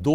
2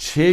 6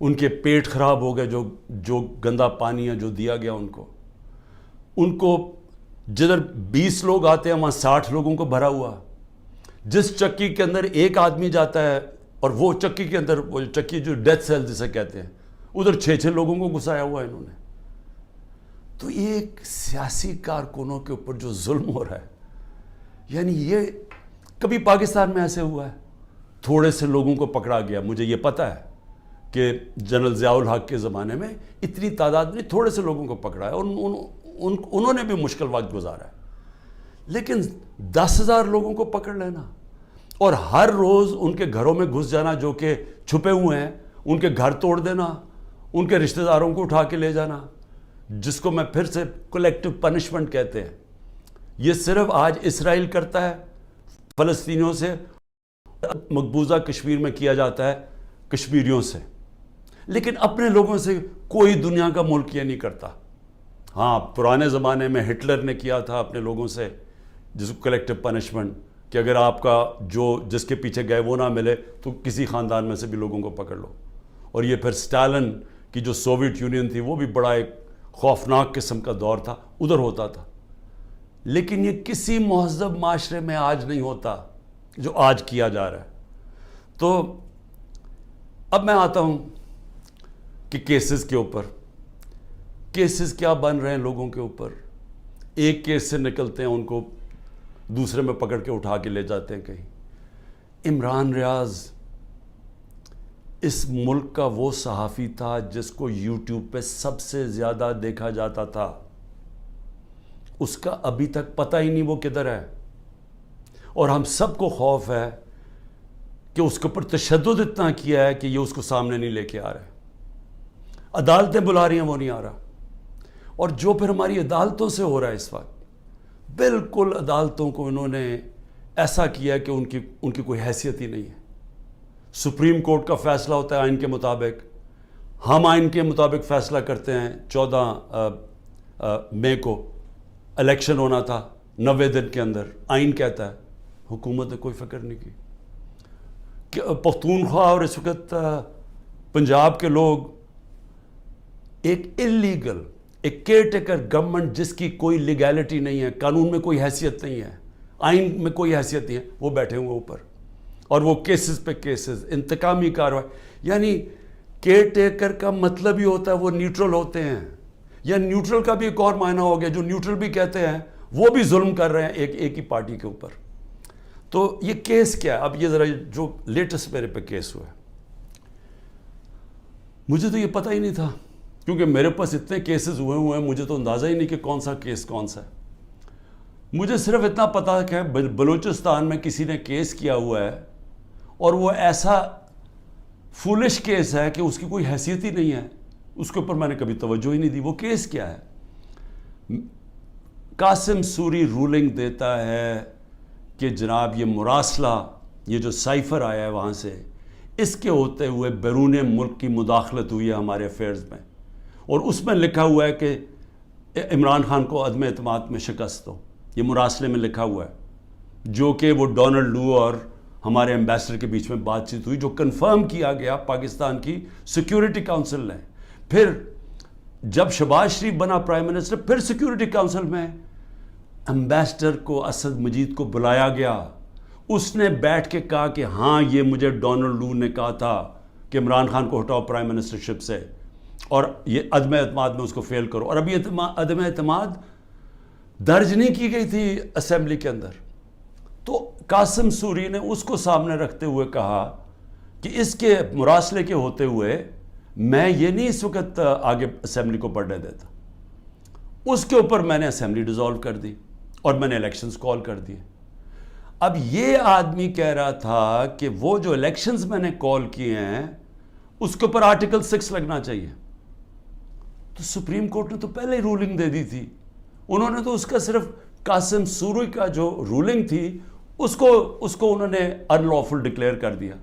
ان کے پیٹ خراب ہو گئے جو گندا پانی ہے جو دیا گیا ان کو جدھر 20 لوگ آتے ہیں وہاں 60 لوگوں کو بھرا ہوا. جس چکی کے اندر ایک آدمی جاتا ہے اور وہ چکی کے اندر وہ چکی جو ڈیتھ سیل جسے کہتے ہیں ادھر 6 لوگوں کو گھسایا ہوا ہے انہوں نے. تو یہ ایک سیاسی کارکنوں کے اوپر جو ظلم ہو رہا ہے, یعنی یہ کبھی پاکستان میں ایسے ہوا ہے؟ تھوڑے سے لوگوں کو پکڑا گیا. مجھے یہ پتہ ہے کہ جنرل ضیاء الحق کے زمانے میں اتنی تعداد میں تھوڑے سے لوگوں کو پکڑا ہے اور انہوں نے بھی مشکل وقت گزارا ہے. لیکن 10,000 لوگوں کو پکڑ لینا اور ہر روز ان کے گھروں میں گھس جانا جو کہ چھپے ہوئے ہیں, ان کے گھر توڑ دینا, ان کے رشتہ داروں کو اٹھا کے لے جانا, جس کو میں پھر سے کلیکٹیو پنشمنٹ کہتے ہیں. یہ صرف آج اسرائیل کرتا ہے فلسطینیوں سے, مقبوضہ کشمیر میں کیا جاتا ہے کشمیریوں سے, لیکن اپنے لوگوں سے کوئی دنیا کا ملک یہ نہیں کرتا. ہاں, پرانے زمانے میں ہٹلر نے کیا تھا اپنے لوگوں سے جس کو کلیکٹیو پنشمنٹ, کہ اگر آپ کا جس کے پیچھے گئے وہ نہ ملے تو کسی خاندان میں سے بھی لوگوں کو پکڑ لو. اور یہ پھر اسٹالن کی جو سوویت یونین تھی وہ بھی بڑا ایک خوفناک قسم کا دور تھا, ادھر ہوتا تھا. لیکن یہ کسی مہذب معاشرے میں آج نہیں ہوتا جو آج کیا جا رہا ہے. تو اب میں آتا ہوں کہ کیسز کے اوپر, کیسز کیا بن رہے ہیں لوگوں کے اوپر. ایک کیس سے نکلتے ہیں ان کو دوسرے میں پکڑ کے اٹھا کے لے جاتے ہیں کہیں. عمران ریاض اس ملک کا وہ صحافی تھا جس کو یوٹیوب پہ سب سے زیادہ دیکھا جاتا تھا. اس کا ابھی تک پتہ ہی نہیں وہ کدھر ہے, اور ہم سب کو خوف ہے کہ اس کے اوپر تشدد اتنا کیا ہے کہ یہ اس کو سامنے نہیں لے کے آ رہے. عدالتیں بلا رہی ہیں وہ نہیں آ رہا. اور جو پھر ہماری عدالتوں سے ہو رہا ہے اس وقت, بالکل عدالتوں کو انہوں نے ایسا کیا ہے کہ ان کی کوئی حیثیت ہی نہیں ہے. سپریم کورٹ کا فیصلہ ہوتا ہے آئین کے مطابق, ہم آئین کے مطابق فیصلہ کرتے ہیں. 14 مئی کو الیکشن ہونا تھا 90 دن کے اندر, آئین کہتا ہے. حکومت نے کوئی فکر نہیں کی کہ پختونخوا اور اس وقت پنجاب کے لوگ ایک انلیگل, ایک کیئر ٹیکر گورنمنٹ جس کی کوئی لیگیلٹی نہیں ہے, قانون میں کوئی حیثیت نہیں ہے, آئین میں کوئی حیثیت نہیں ہے, وہ بیٹھے ہوئے اوپر, اور وہ کیسز پہ کیسز, انتقامی کارروائی. یعنی کیئر ٹیکر کا مطلب ہی ہوتا ہے وہ نیوٹرل ہوتے ہیں. یا نیوٹرل کا بھی ایک اور معنی ہو گیا, جو نیوٹرل بھی کہتے ہیں وہ بھی ظلم کر رہے ہیں ایک ہی پارٹی کے اوپر. تو یہ کیس کیا ہے؟ اب یہ ذرا جو لیٹسٹ میرے پہ کیس ہوا ہے, مجھے تو یہ پتہ ہی نہیں تھا کیونکہ میرے پاس اتنے کیسز ہوئے ہیں, مجھے تو اندازہ ہی نہیں کہ کون سا کیس کون سا ہے. مجھے صرف اتنا پتا کہ بلوچستان میں کسی نے کیس کیا ہوا ہے اور وہ ایسا فولش کیس ہے کہ اس کی کوئی حیثیت ہی نہیں ہے, اس کے اوپر میں نے کبھی توجہ ہی نہیں دی. وہ کیس کیا ہے؟ قاسم سوری رولنگ دیتا ہے کہ جناب یہ مراسلہ, یہ جو سائفر آیا ہے وہاں سے, اس کے ہوتے ہوئے بیرون ملک کی مداخلت ہوئی ہے ہمارے افیئرز میں, اور اس میں لکھا ہوا ہے کہ عمران خان کو عدم اعتماد میں شکست ہو. یہ مراسلے میں لکھا ہوا ہے, جو کہ وہ ڈونلڈ لو اور ہمارے ایمبیسڈر کے بیچ میں بات چیت ہوئی, جو کنفرم کیا گیا پاکستان کی سیکیورٹی کاؤنسل نے. پھر جب شہباز شریف بنا پرائم منسٹر, پھر سیکیورٹی کاؤنسل میں ایمبیسڈر کو اسد مجید کو بلایا گیا. اس نے بیٹھ کے کہا کہ ہاں یہ مجھے ڈونلڈ لو نے کہا تھا کہ عمران خان کو ہٹاؤ پرائم منسٹرشپ سے, اور یہ عدم اعتماد میں اس کو فیل کرو. اور ابھی عدم اعتماد درج نہیں کی گئی تھی اسمبلی کے اندر. تو قاسم سوری نے اس کو سامنے رکھتے ہوئے کہا کہ اس کے مراسلے کے ہوتے ہوئے میں یہ نہیں اس وقت آگے اسمبلی کو بڑھنے دیتا. اس کے اوپر میں نے اسمبلی ڈیزالو کر دی اور میں نے الیکشنز کال کر دیے. اب یہ آدمی کہہ رہا تھا کہ وہ جو الیکشنز میں نے کال کیے ہیں اس کے اوپر آرٹیکل 6 لگنا چاہیے. تو سپریم کورٹ نے تو پہلے ہی رولنگ دے دی تھی. انہوں نے تو اس کا صرف قاسم سوری کا جو رولنگ تھی اس کو انہوں نے ان لافل ڈکلیئر کر دیا.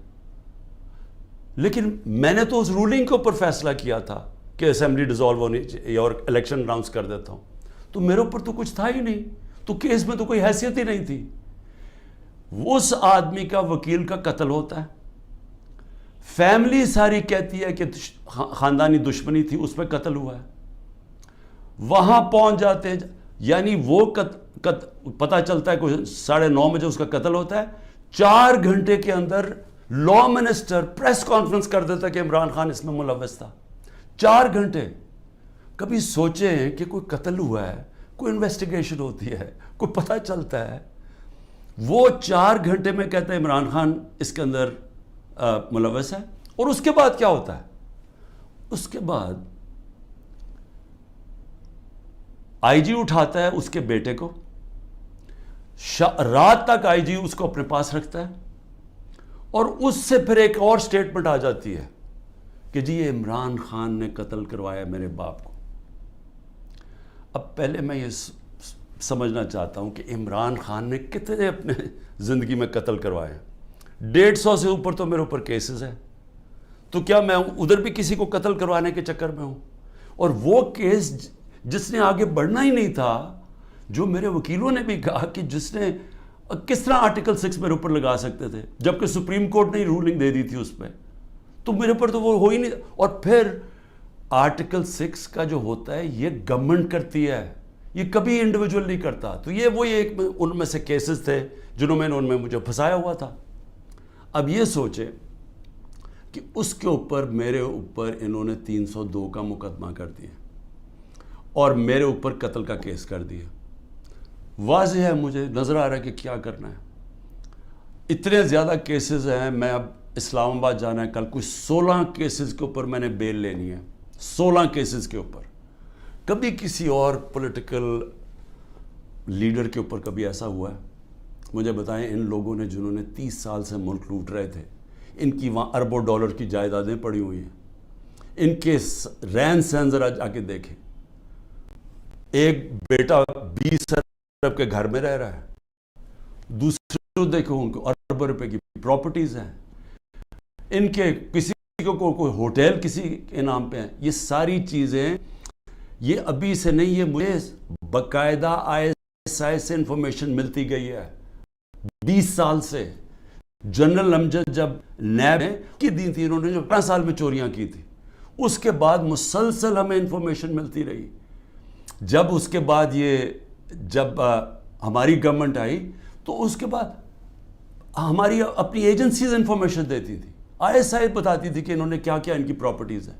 لیکن میں نے تو اس رولنگ کے اوپر فیصلہ کیا تھا کہ اسمبلی ڈیزالو ہونی چاہیے اور الیکشن اناؤنس کر دیتا ہوں. تو میرے اوپر تو کچھ تھا ہی نہیں, تو کیس میں تو کوئی حیثیت ہی نہیں تھی. اس آدمی کا وکیل کا قتل ہوتا ہے, فیملی ساری کہتی ہے کہ خاندانی دشمنی تھی، اس پہ قتل ہوا ہے. وہاں پہنچ جاتے ہیں، یعنی وہ پتہ چلتا ہے کوئی 9:30 بجے اس کا قتل ہوتا ہے. 4 گھنٹے کے اندر لا منسٹر پریس کانفرنس کر دیتا ہے کہ عمران خان اس میں ملوث تھا. 4 گھنٹے. کبھی سوچیں کہ کوئی قتل ہوا ہے، کوئی انویسٹیگیشن ہوتی ہے، کوئی پتہ چلتا ہے، وہ 4 گھنٹے میں کہتا ہے عمران خان اس کے اندر ملوث ہے. اور اس کے بعد کیا ہوتا ہے؟ اس کے بعد آئی جی اٹھاتا ہے اس کے بیٹے کو، رات تک آئی جی اس کو اپنے پاس رکھتا ہے، اور اس سے پھر ایک اور سٹیٹمنٹ آ جاتی ہے کہ جی یہ عمران خان نے قتل کروایا میرے باپ کو. اب پہلے میں یہ سمجھنا چاہتا ہوں کہ عمران خان نے کتنے اپنے زندگی میں قتل کروائے ہیں. 150 سے اوپر تو میرے اوپر کیسز ہیں، تو کیا میں ادھر بھی کسی کو قتل کروانے کے چکر میں ہوں؟ اور وہ کیس جس نے آگے بڑھنا ہی نہیں تھا، جو میرے وکیلوں نے بھی کہا کہ جس نے کس طرح آرٹیکل 6 میرے اوپر لگا سکتے تھے، جبکہ سپریم کورٹ نے رولنگ دے دی تھی اس پہ، تو میرے اوپر تو وہ ہو ہی نہیں. اور پھر آرٹیکل 6 کا جو ہوتا ہے یہ گورنمنٹ کرتی ہے، یہ کبھی انڈیویجول نہیں کرتا. تو یہ وہی ایک ان میں سے کیسز تھے جنہوں میں نے ان میں مجھے پھنسایا ہوا تھا. اب یہ سوچیں کہ اس کے اوپر میرے اوپر انہوں نے 302 کا مقدمہ کر دیا اور میرے اوپر قتل کا کیس کر دیا. واضح ہے، مجھے نظر آ رہا ہے کہ کیا کرنا ہے. اتنے زیادہ کیسز ہیں، میں اب اسلام آباد جانا ہے کل، کوئی 16 کیسز کے اوپر میں نے بیل لینی ہے. 16 کیسز کے اوپر. کبھی کسی اور پولیٹیکل لیڈر کے اوپر کبھی ایسا ہوا ہے؟ مجھے بتائیں. ان لوگوں نے جنہوں نے 30 سال سے ملک لوٹ رہے تھے، ان کی وہاں اربوں ڈالر کی جائیدادیں پڑی ہوئی ہیں. ان کے رہن سہن ذرا جا کے دیکھیں. ایک بیٹا 20 ارب کے گھر میں رہ رہا ہے، دوسرے دیکھو ان کو اربوں روپے کی پراپرٹیز ہیں. ان کے کسی کو کوئی ہوٹل کسی کے نام پہ ہیں. یہ ساری چیزیں یہ ابھی سے نہیں، یہ مجھے باقاعدہ ISI سے انفارمیشن ملتی گئی ہے 20 سال سے. جنرل امجد جب نیب کی دی تھی، انہوں نے جو 15 سال میں چوریاں کی تھی، اس کے بعد مسلسل ہمیں انفارمیشن ملتی رہی. جب اس کے بعد جب ہماری گورنمنٹ آئی تو اس کے بعد ہماری اپنی ایجنسیز انفارمیشن دیتی تھی. ISI بتاتی تھی کہ انہوں نے کیا کیا ان کی پراپرٹیز ہیں.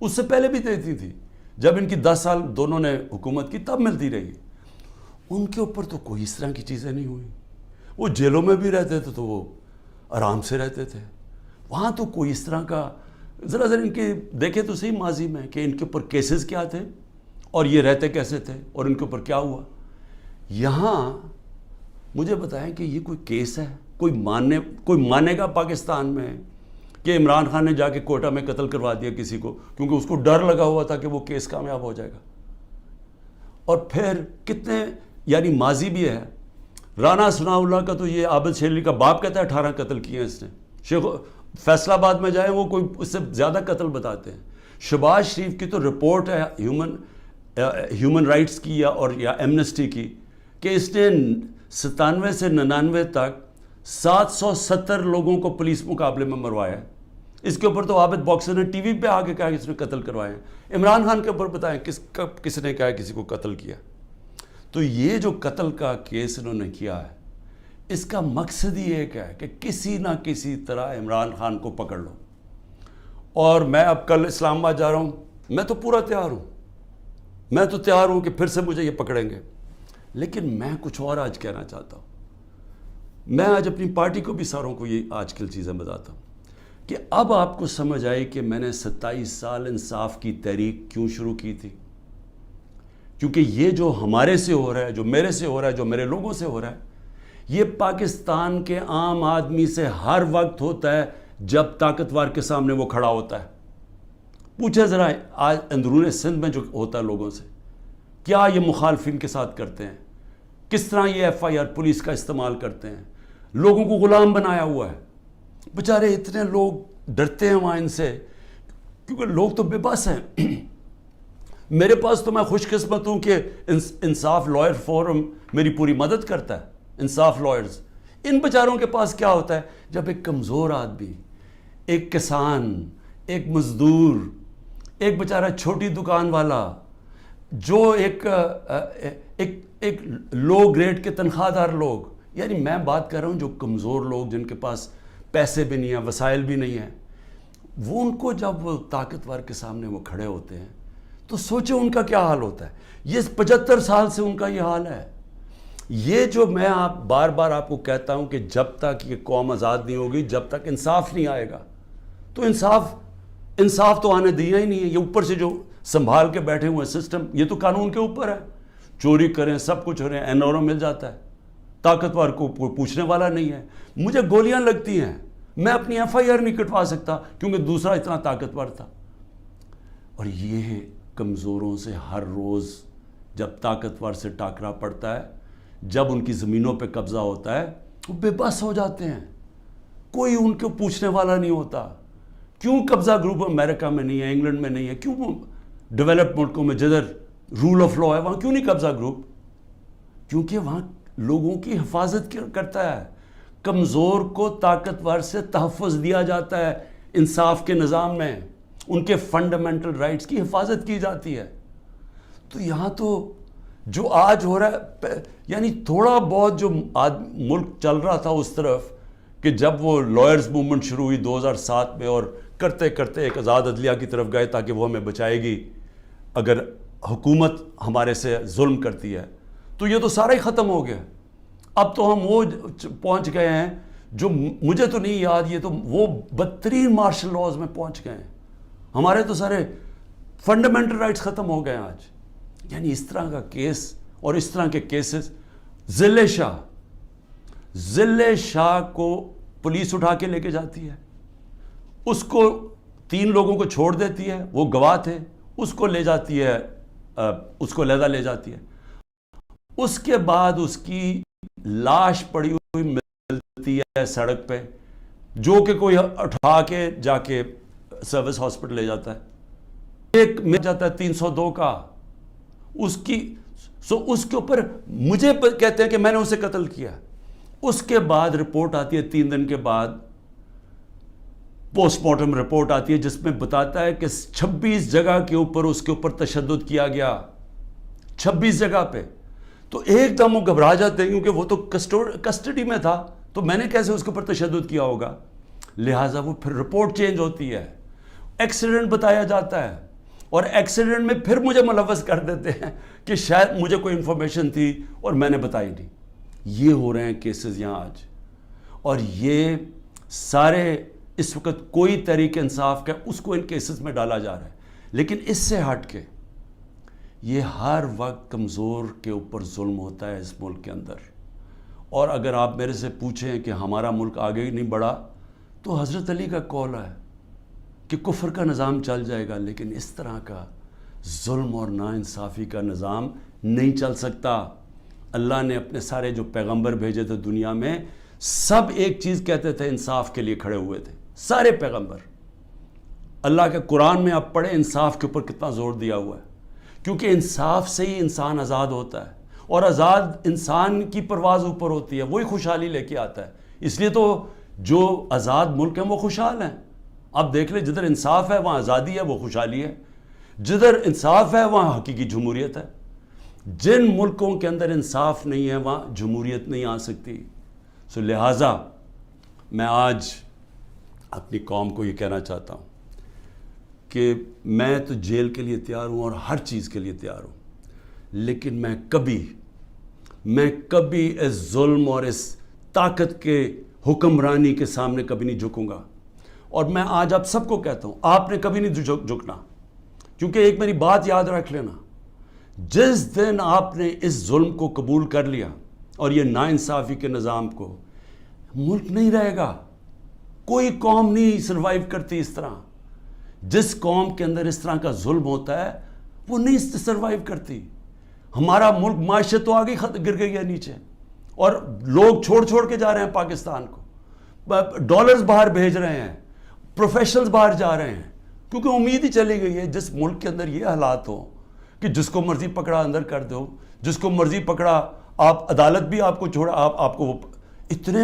اس سے پہلے بھی دیتی تھی، جب ان کی 10 سال دونوں نے حکومت کی تب ملتی رہی. ان کے اوپر تو کوئی اس طرح کی چیزیں نہیں ہوئی. وہ جیلوں میں بھی رہتے تھے تو وہ آرام سے رہتے تھے. وہاں تو کوئی اس طرح کا ذرا ان کے دیکھے تو صحیح ماضی میں کہ ان کے اوپر کیسز کیا تھے اور یہ رہتے کیسے تھے اور ان کے اوپر کیا ہوا. یہاں مجھے بتائیں کہ یہ کوئی کیس ہے؟ کوئی مانے گا پاکستان میں کہ عمران خان نے جا کے کوئٹہ میں قتل کروا دیا کسی کو کیونکہ اس کو ڈر لگا ہوا تھا کہ وہ کیس کامیاب ہو جائے گا؟ اور پھر کتنے یعنی ماضی بھی ہے. رانا ثناء اللہ کا تو یہ عابد شیرلی کا باپ کہتا ہے 18 قتل کیے ہیں اس نے. فیصل آباد میں جائیں وہ کوئی اس سے زیادہ قتل بتاتے ہیں. شہباز شریف کی تو رپورٹ ہے ہیومن رائٹس کی یا ایمنسٹی کی کہ اس نے 97 سے 99 تک 770 لوگوں کو پولیس مقابلے میں مروایا ہے. اس کے اوپر تو عابد باکسر نے ٹی وی پہ آ کے کہا کہ اس نے قتل کروائے ہیں. عمران خان کے اوپر بتائیں کس نے کہا کسی کو قتل کیا؟ تو یہ جو قتل کا کیس انہوں نے کیا ہے، اس کا مقصد ہی ایک ہے کہ کسی نہ کسی طرح عمران خان کو پکڑ لو. اور میں اب کل اسلام آباد جا رہا ہوں، میں تو پورا تیار ہوں، میں تو تیار ہوں کہ پھر سے مجھے یہ پکڑیں گے. لیکن میں کچھ اور آج کہنا چاہتا ہوں. میں آج اپنی پارٹی کو بھی ساروں کو یہ آج کل چیزیں بتاتا ہوں کہ اب آپ کو سمجھ آئی کہ میں نے 27 سال انصاف کی تحریک کیوں شروع کی تھی. کیونکہ یہ جو ہمارے سے ہو رہا ہے، جو میرے سے ہو رہا ہے، جو میرے لوگوں سے ہو رہا ہے، یہ پاکستان کے عام آدمی سے ہر وقت ہوتا ہے جب طاقتور کے سامنے وہ کھڑا ہوتا ہے. پوچھے ذرا آج اندرون سندھ میں جو ہوتا ہے لوگوں سے، کیا یہ مخالفین کے ساتھ کرتے ہیں، کس طرح یہ FIR پولیس کا استعمال کرتے ہیں، لوگوں کو غلام بنایا ہوا ہے. بیچارے اتنے لوگ ڈرتے ہیں وہاں ان سے کیونکہ لوگ تو بے بس ہیں. میرے پاس تو میں خوش قسمت ہوں کہ انصاف لائر فورم میری پوری مدد کرتا ہے. انصاف لائرز، ان بیچاروں کے پاس کیا ہوتا ہے جب ایک کمزور آدمی ایک کسان، ایک مزدور، ایک بیچارہ چھوٹی دکان والا، جو ایک لو گریڈ کے تنخواہ دار لوگ، یعنی میں بات کر رہا ہوں جو کمزور لوگ جن کے پاس پیسے بھی نہیں ہیں، وسائل بھی نہیں ہیں، وہ ان کو جب وہ طاقتور کے سامنے وہ کھڑے ہوتے ہیں تو سوچیں ان کا کیا حال ہوتا ہے. یہ 75 سال سے ان کا یہ حال ہے. یہ جو میں بار بار آپ کو کہتا ہوں کہ جب تک یہ قوم آزاد نہیں ہوگی، جب تک انصاف نہیں آئے گا، تو انصاف تو آنے دیا ہی نہیں ہے. یہ اوپر سے جو سنبھال کے بیٹھے ہوئے سسٹم، یہ تو قانون کے اوپر ہے. چوری کریں، سب کچھ ہو رہے ہیں، NRO مل جاتا ہے، طاقتور کو پوچھنے والا نہیں ہے. مجھے گولیاں لگتی ہیں، میں اپنی FIR نہیں کٹوا سکتا کیونکہ دوسرا اتنا طاقتور تھا. اور یہ کمزوروں سے ہر روز جب طاقتور سے ٹاکرا پڑتا ہے، جب ان کی زمینوں پہ قبضہ ہوتا ہے، وہ بے بس ہو جاتے ہیں. کوئی ان کو پوچھنے والا نہیں ہوتا. کیوں قبضہ گروپ امریکہ میں نہیں ہے، انگلینڈ میں نہیں ہے؟ کیوں ڈیولپ ملکوں میں جدھر رول آف لا ہے وہاں کیوں نہیں قبضہ گروپ؟ کیونکہ وہاں لوگوں کی حفاظت کرتا ہے. کمزور کو طاقتور سے تحفظ دیا جاتا ہے. انصاف کے نظام میں ان کے فنڈامنٹل رائٹس کی حفاظت کی جاتی ہے. تو یہاں تو جو آج ہو رہا ہے، یعنی تھوڑا بہت جو ملک چل رہا تھا اس طرف، کہ جب وہ لائرز موومنٹ شروع ہوئی 2007 میں، اور کرتے کرتے ایک آزاد عدلیہ کی طرف گئے تاکہ وہ ہمیں بچائے گی اگر حکومت ہمارے سے ظلم کرتی ہے، تو یہ تو سارا ہی ختم ہو گیا. اب تو ہم وہ پہنچ گئے ہیں جو مجھے تو نہیں یاد، یہ تو وہ بدترین مارشل لاز میں پہنچ گئے ہیں. ہمارے تو سارے فنڈامنٹل رائٹس ختم ہو گئے ہیں آج. یعنی اس طرح کا کیس اور اس طرح کے کیسز. ضلع شاہ کو پولیس اٹھا کے لے کے جاتی ہے، اس کو 3 لوگوں کو چھوڑ دیتی ہے، وہ گواہ تھے، اس کو لے جاتی ہے، اس کو علیحدہ لے جاتی ہے. اس کے بعد اس کی لاش پڑی ہوئی ملتی ہے سڑک پہ، جو کہ کوئی اٹھا کے جا کے سروس ہاسپٹل لے جاتا ہے. ایک مل جاتا ہے 302 کا، اس کے اوپر مجھے کہتے ہیں کہ میں نے اسے قتل کیا. اس کے بعد رپورٹ آتی ہے 3 دن کے بعد، پوسٹ مارٹم رپورٹ آتی ہے جس میں بتاتا ہے کہ 26 جگہ کے اوپر اس کے اوپر تشدد کیا گیا. 26 جگہ پہ. تو ایک دم وہ گھبرا جاتے ہیں کیونکہ وہ تو کسٹڈی میں تھا، تو میں نے کیسے اس کے اوپر تشدد کیا ہوگا. لہٰذا وہ پھر رپورٹ چینج ہوتی ہے، ایکسیڈنٹ بتایا جاتا ہے، اور ایکسیڈنٹ میں پھر مجھے ملوث کر دیتے ہیں کہ شاید مجھے کوئی انفارمیشن تھی اور میں نے بتائی نہیں. یہ ہو رہے ہیں کیسز یہاں آج. اور یہ سارے اس وقت کوئی تحریک انصاف کا اس کو ان کیسز میں ڈالا جا رہا ہے. لیکن اس سے ہٹ کے یہ ہر وقت کمزور کے اوپر ظلم ہوتا ہے اس ملک کے اندر. اور اگر آپ میرے سے پوچھیں کہ ہمارا ملک آگے ہی نہیں بڑھا، تو حضرت علی کا قول ہے کہ کفر کا نظام چل جائے گا، لیکن اس طرح کا ظلم اور ناانصافی کا نظام نہیں چل سکتا. اللہ نے اپنے سارے جو پیغمبر بھیجے تھے دنیا میں، سب ایک چیز کہتے تھے، انصاف کے لیے کھڑے ہوئے تھے سارے پیغمبر. اللہ کے قرآن میں آپ پڑھیں انصاف کے اوپر کتنا زور دیا ہوا ہے، کیونکہ انصاف سے ہی انسان آزاد ہوتا ہے، اور آزاد انسان کی پرواز اوپر ہوتی ہے، وہی خوشحالی لے کے آتا ہے. اس لیے تو جو آزاد ملک ہیں وہ خوشحال ہیں. آپ دیکھ لیں، جدھر انصاف ہے وہاں آزادی ہے، وہ خوشحالی ہے. جدھر انصاف ہے وہاں حقیقی جمہوریت ہے. جن ملکوں کے اندر انصاف نہیں ہے وہاں جمہوریت نہیں آ سکتی. لہٰذا میں آج اپنی قوم کو یہ کہنا چاہتا ہوں کہ میں تو جیل کے لیے تیار ہوں اور ہر چیز کے لیے تیار ہوں، لیکن میں کبھی اس ظلم اور اس طاقت کے حکمرانی کے سامنے کبھی نہیں جھکوں گا. اور میں آج آپ سب کو کہتا ہوں، آپ نے کبھی نہیں جھکنا. کیونکہ ایک میری بات یاد رکھ لینا، جس دن آپ نے اس ظلم کو قبول کر لیا اور یہ ناانصافی کے نظام کو، ملک نہیں رہے گا. کوئی قوم نہیں سروائیو کرتی اس طرح. جس قوم کے اندر اس طرح کا ظلم ہوتا ہے وہ نہیں سروائیو کرتی. ہمارا ملک معیشت تو آگے گر گئی ہے نیچے، اور لوگ چھوڑ کے جا رہے ہیں پاکستان کو، ڈالرز باہر بھیج رہے ہیں، پروفیشنلز باہر جا رہے ہیں، کیونکہ امید ہی چلی گئی ہے. جس ملک کے اندر یہ حالات ہو کہ جس کو مرضی پکڑا اندر کر دو، جس کو مرضی پکڑا، آپ عدالت بھی آپ کو چھوڑا، آپ کو اتنے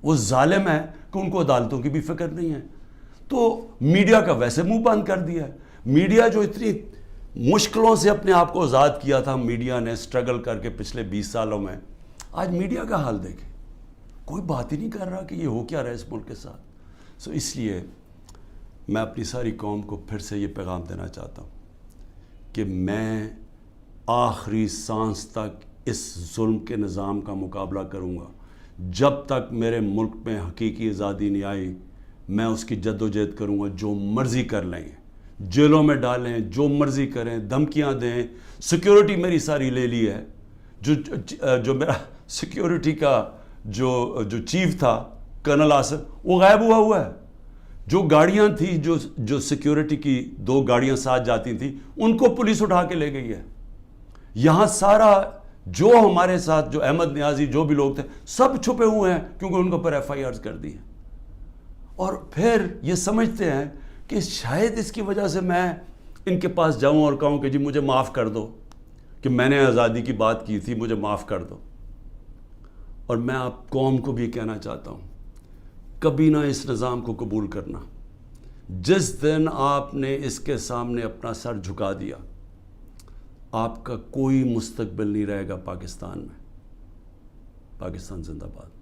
وہ ظالم ہیں کہ ان کو عدالتوں کی بھی فکر نہیں ہے. تو میڈیا کا ویسے منہ بند کر دیا ہے. میڈیا جو اتنی مشکلوں سے اپنے آپ کو آزاد کیا تھا میڈیا نے اسٹرگل کر کے پچھلے 20 سالوں میں, آج میڈیا کا حال دیکھیں, کوئی بات ہی نہیں کر رہا کہ یہ ہو کیا رہا ہے اس ملک کے ساتھ. سو اس لیے میں اپنی ساری قوم کو پھر سے یہ پیغام دینا چاہتا ہوں کہ میں آخری سانس تک اس ظلم کے نظام کا مقابلہ کروں گا. جب تک میرے ملک میں حقیقی آزادی نہیں آئی میں اس کی جد و جہد کروں گا. جو مرضی کر لیں, جیلوں میں ڈالیں, جو مرضی کریں, دھمکیاں دیں. سیکیورٹی میری ساری لے لی ہے. جو میرا سیکیورٹی کا جو چیف تھا کرنل آصف, وہ غائب ہوا ہے. جو گاڑیاں تھیں, جو سیکیورٹی کی 2 گاڑیاں ساتھ جاتی تھیں, ان کو پولیس اٹھا کے لے گئی ہے. یہاں سارا جو ہمارے ساتھ جو احمد نیازی جو بھی لوگ تھے سب چھپے ہوئے ہیں کیونکہ ان کے اوپر FIRs کر دی ہیں. اور پھر یہ سمجھتے ہیں کہ شاید اس کی وجہ سے میں ان کے پاس جاؤں اور کہوں کہ جی مجھے معاف کر دو کہ میں نے آزادی کی بات کی تھی, مجھے معاف کر دو. اور میں آپ قوم کو بھی کہنا چاہتا ہوں, کبھی نہ اس نظام کو قبول کرنا. جس دن آپ نے اس کے سامنے اپنا سر جھکا دیا, آپ کا کوئی مستقبل نہیں رہے گا پاکستان میں. پاکستان زندہ باد.